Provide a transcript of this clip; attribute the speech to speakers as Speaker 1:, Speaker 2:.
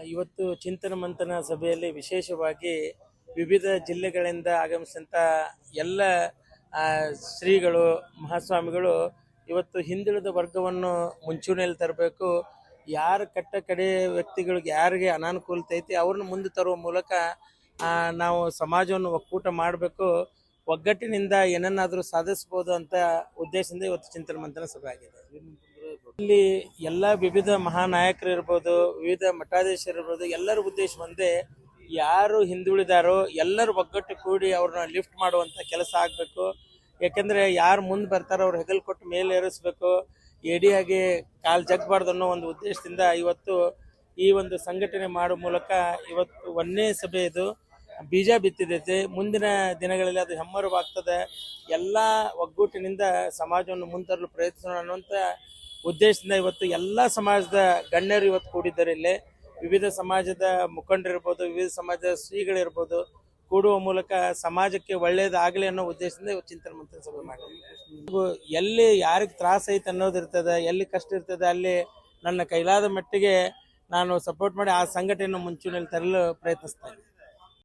Speaker 1: ಇವತ್ತು ಚಿಂತನ ಮಂಥನ ಸಭೆಯಲ್ಲಿ ವಿಶೇಷವಾಗಿ ವಿವಿಧ ಜಿಲ್ಲೆಗಳಿಂದ ಆಗಮಿಸಿದಂಥ ಎಲ್ಲ ಆ, ಶ್ರೀಗಳು ಮಹಾಸ್ವಾಮಿಗಳು ಇವತ್ತು ಹಿಂದುಳಿದ ವರ್ಗವನ್ನು ಮುಂಚೂಣಿಯಲ್ಲಿ ತರಬೇಕು. ಯಾರು ಕಟ್ಟ ಕಡೆ ವ್ಯಕ್ತಿಗಳಿಗೆ ಯಾರಿಗೆ ಅನಾನುಕೂಲತೆ ಐತಿ ಅವ್ರನ್ನ ಮುಂದೆ ತರುವ ಮೂಲಕ ನಾವು ಸಮಾಜವನ್ನು ಒಕ್ಕೂಟ ಮಾಡಬೇಕು, ಒಗ್ಗಟ್ಟಿನಿಂದ ಏನನ್ನಾದರೂ ಸಾಧಿಸ್ಬೋದು ಅಂತ ಉದ್ದೇಶದಿಂದ ಇವತ್ತು ಚಿಂತನ ಮಂಥನ ಸಭೆ ಆಗಿದೆ. ಇಲ್ಲಿ ಎಲ್ಲ ವಿವಿಧ ಮಹಾನಾಯಕರು ಇರ್ಬೋದು, ವಿವಿಧ ಮಠಾಧೀಶರು ಇರ್ಬೋದು, ಎಲ್ಲರ ಉದ್ದೇಶ ಒಂದೇ, ಯಾರು ಹಿಂದುಳಿದಾರೋ ಎಲ್ಲರೂ ಒಗ್ಗಟ್ಟು ಕೂಡಿ ಅವ್ರನ್ನ ಲಿಫ್ಟ್ ಮಾಡುವಂಥ ಕೆಲಸ ಆಗಬೇಕು. ಯಾಕೆಂದರೆ ಯಾರು ಮುಂದೆ ಬರ್ತಾರೋ ಅವ್ರು ಹೆಗಲು ಕೊಟ್ಟು ಮೇಲೆ ಏರಿಸ್ಬೇಕು, ಎಡಿಯಾಗಿ ಕಾಲು ಜಗ್ಬಾರ್ದು ಅನ್ನೋ ಒಂದು ಉದ್ದೇಶದಿಂದ ಇವತ್ತು ಈ ಒಂದು ಸಂಘಟನೆ ಮಾಡೋ ಮೂಲಕ ಇವತ್ತು ಒಂದೇ ಸಭೆ ಇದು ಬೀಜ ಬಿತ್ತಿದೈತೆ. ಮುಂದಿನ ದಿನಗಳಲ್ಲಿ ಅದು ಹೆಮ್ಮರವಾಗ್ತದೆ. ಎಲ್ಲ ಒಗ್ಗೂಟಿನಿಂದ ಸಮಾಜವನ್ನು ಮುಂತರಲು ಪ್ರಯತ್ನಿಸೋಣ ಅನ್ನುವಂಥ ಉದ್ದೇಶದಿಂದ ಇವತ್ತು ಎಲ್ಲ ಸಮಾಜದ ಗಣ್ಯರು ಇವತ್ತು ಕೂಡಿದ್ದಾರೆ. ಇಲ್ಲೇ ವಿವಿಧ ಸಮಾಜದ ಮುಖಂಡರಿರ್ಬೋದು, ವಿವಿಧ ಸಮಾಜದ ಶ್ರೀಗಳಿರ್ಬೋದು, ಕೂಡುವ ಮೂಲಕ ಸಮಾಜಕ್ಕೆ ಒಳ್ಳೇದಾಗಲಿ ಅನ್ನೋ ಉದ್ದೇಶದಿಂದ ಇವತ್ತು ಚಿಂತನ ಮಂಥನ ಸಭೆ ಮಾಡಿದ್ದೀವಿ. ಎಲ್ಲಿ ಯಾರಿಗೆ ತ್ರಾಸ ಐತೆ ಅನ್ನೋದಿರ್ತದೆ, ಎಲ್ಲಿ ಕಷ್ಟ ಇರ್ತದೆ, ಅಲ್ಲಿ ನನ್ನ ಕೈಲಾದ ಮಟ್ಟಿಗೆ ನಾನು ಸಪೋರ್ಟ್ ಮಾಡಿ ಆ ಸಂಘಟನೆಯನ್ನು ಮುಂಚೂಣಿಯಲ್ಲಿ ತರಲು ಪ್ರಯತ್ನಿಸ್ತಾ ಇದ್ದೀನಿ.